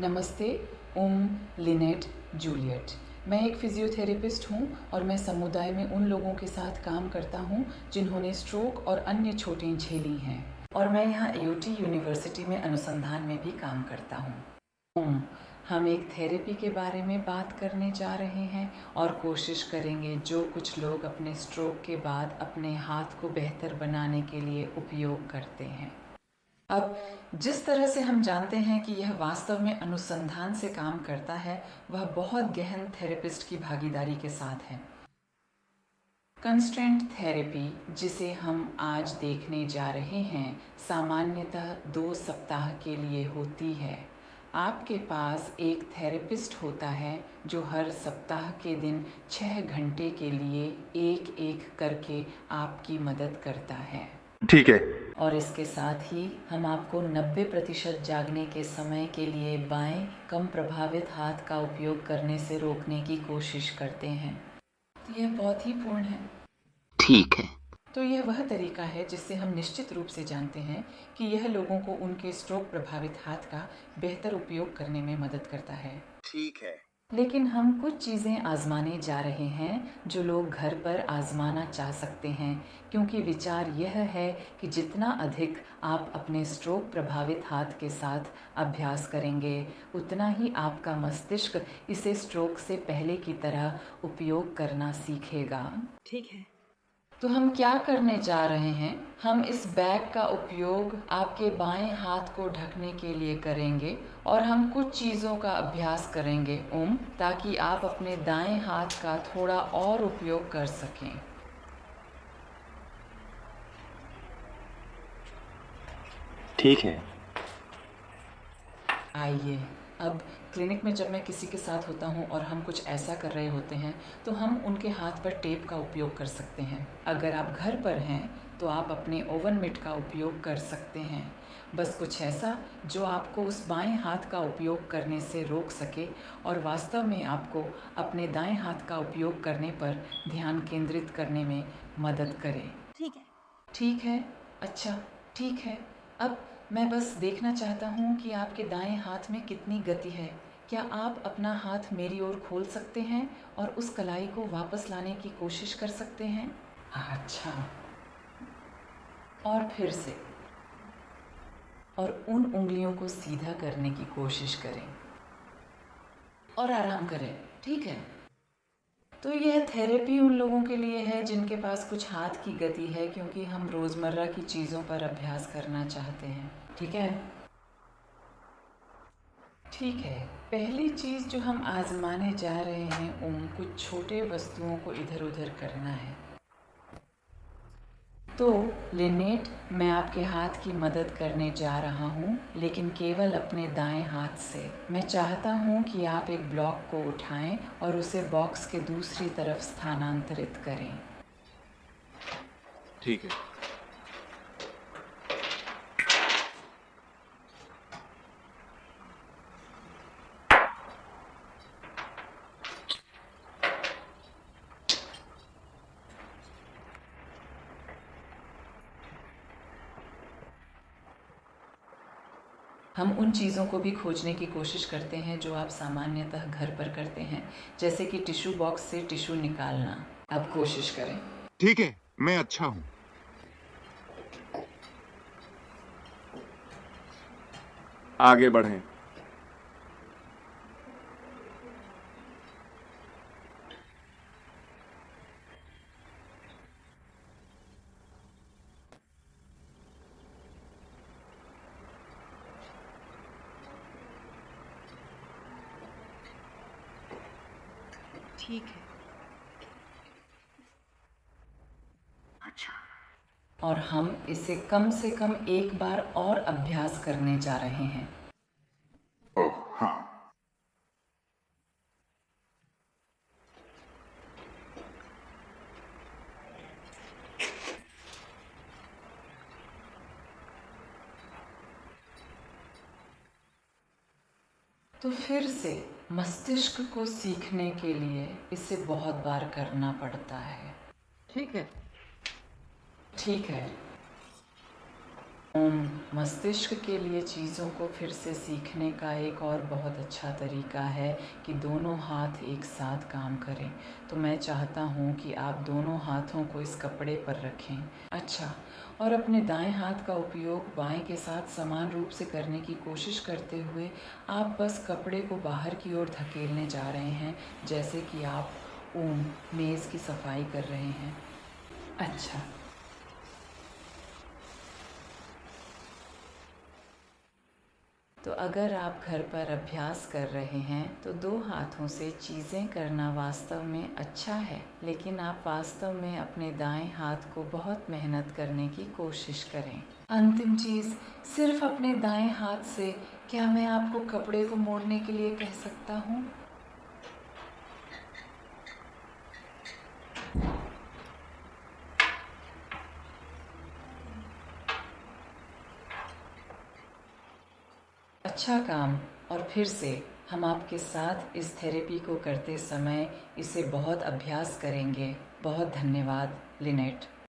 नमस्ते, ओम Lynette Juliet. मैं एक फिजियोथेरेपिस्ट हूँ और मैं समुदाय में उन लोगों के साथ काम करता हूँ जिन्होंने स्ट्रोक और अन्य चोटें झेली हैं, और मैं यहाँ एओटी यूनिवर्सिटी में अनुसंधान में भी काम करता हूँ। हम एक थेरेपी के बारे में बात करने जा रहे हैं और कोशिश करेंगे जो कुछ लोग अपने स्ट्रोक के बाद अपने हाथ को बेहतर बनाने के लिए उपयोग करते हैं। अब जिस तरह से हम जानते हैं कि यह वास्तव में अनुसंधान से काम करता है, वह बहुत गहन थेरेपिस्ट की भागीदारी के साथ है। कंस्ट्रेंट थेरेपी, जिसे हम आज देखने जा रहे हैं, सामान्यतः 2 सप्ताह के लिए होती है। आपके पास एक थेरेपिस्ट होता है जो हर सप्ताह के दिन 6 घंटे के लिए एक-एक करके आपकी मदद करता है। ठीक है। और इसके साथ ही हम आपको 90% जागने के समय के लिए बाएं कम प्रभावित हाथ का उपयोग करने से रोकने की कोशिश करते हैं। तो यह बहुत ही पूर्ण है। ठीक है। तो यह वह तरीका है जिससे हम निश्चित रूप से जानते हैं कि यह लोगों को उनके स्ट्रोक प्रभावित हाथ का बेहतर उपयोग करने में मदद करता है। ठीक है। लेकिन हम कुछ चीज़ें आजमाने जा रहे हैं जो लोग घर पर आजमाना चाह सकते हैं, क्योंकि विचार यह है कि जितना अधिक आप अपने स्ट्रोक प्रभावित हाथ के साथ अभ्यास करेंगे, उतना ही आपका मस्तिष्क इसे स्ट्रोक से पहले की तरह उपयोग करना सीखेगा। ठीक है। तो हम क्या करने जा रहे हैं? हम इस बैग का उपयोग आपके बाएं हाथ को ढकने के लिए करेंगे और हम कुछ चीज़ों का अभ्यास करेंगे ताकि आप अपने दाएं हाथ का थोड़ा और उपयोग कर सकें। ठीक है। आइए, अब क्लिनिक में जब मैं किसी के साथ होता हूँ और हम कुछ ऐसा कर रहे होते हैं तो हम उनके हाथ पर टेप का उपयोग कर सकते हैं। अगर आप घर पर हैं तो आप अपने ओवन मिट का उपयोग कर सकते हैं। बस कुछ ऐसा जो आपको उस बाएं हाथ का उपयोग करने से रोक सके और वास्तव में आपको अपने दाएं हाथ का उपयोग करने पर ध्यान केंद्रित करने में मदद करे। ठीक है। ठीक है, अच्छा, ठीक है। अब मैं बस देखना चाहता हूँ कि आपके दाएं हाथ में कितनी गति है। क्या आप अपना हाथ मेरी ओर खोल सकते हैं और उस कलाई को वापस लाने की कोशिश कर सकते हैं? अच्छा। और फिर से। और उन उंगलियों को सीधा करने की कोशिश करें और आराम करें। ठीक है। तो यह थेरेपी उन लोगों के लिए है जिनके पास कुछ हाथ की गति है, क्योंकि हम रोज़मर्रा की चीज़ों पर अभ्यास करना चाहते हैं। ठीक है। ठीक है, पहली चीज़ जो हम आजमाने जा रहे हैं कुछ छोटे वस्तुओं को इधर उधर करना है। तो लिनेट, मैं आपके हाथ की मदद करने जा रहा हूँ, लेकिन केवल अपने दाएं हाथ से। मैं चाहता हूँ कि आप एक ब्लॉक को उठाएं और उसे बॉक्स के दूसरी तरफ स्थानांतरित करें। ठीक है। हम उन चीज़ों को भी खोजने की कोशिश करते हैं जो आप सामान्यतः घर पर करते हैं, जैसे कि टिश्यू बॉक्स से टिश्यू निकालना। अब कोशिश करें। ठीक है, मैं अच्छा हूँ। आगे बढ़ें। ठीक है। अच्छा। और हम इसे कम से कम एक बार और अभ्यास करने जा रहे हैं। ओह हाँ। तो फिर से मस्तिष्क को सीखने के लिए इसे बहुत बार करना पड़ता है। ठीक है। ठीक है। ओम मस्तिष्क के लिए चीज़ों को फिर से सीखने का एक और बहुत अच्छा तरीका है कि दोनों हाथ एक साथ काम करें। तो मैं चाहता हूँ कि आप दोनों हाथों को इस कपड़े पर रखें। अच्छा, और अपने दाएं हाथ का उपयोग बाएं के साथ समान रूप से करने की कोशिश करते हुए आप बस कपड़े को बाहर की ओर धकेलने जा रहे हैं, जैसे कि आप ओम मेज़ की सफाई कर रहे हैं। अच्छा, तो अगर आप घर पर अभ्यास कर रहे हैं तो दो हाथों से चीज़ें करना वास्तव में अच्छा है, लेकिन आप वास्तव में अपने दाएं हाथ को बहुत मेहनत करने की कोशिश करें। अंतिम चीज़, सिर्फ अपने दाएं हाथ से क्या मैं आपको कपड़े को मोड़ने के लिए कह सकता हूँ? अच्छा काम। और फिर से हम आपके साथ इस थेरेपी को करते समय इसे बहुत अभ्यास करेंगे। बहुत धन्यवाद लिनेट।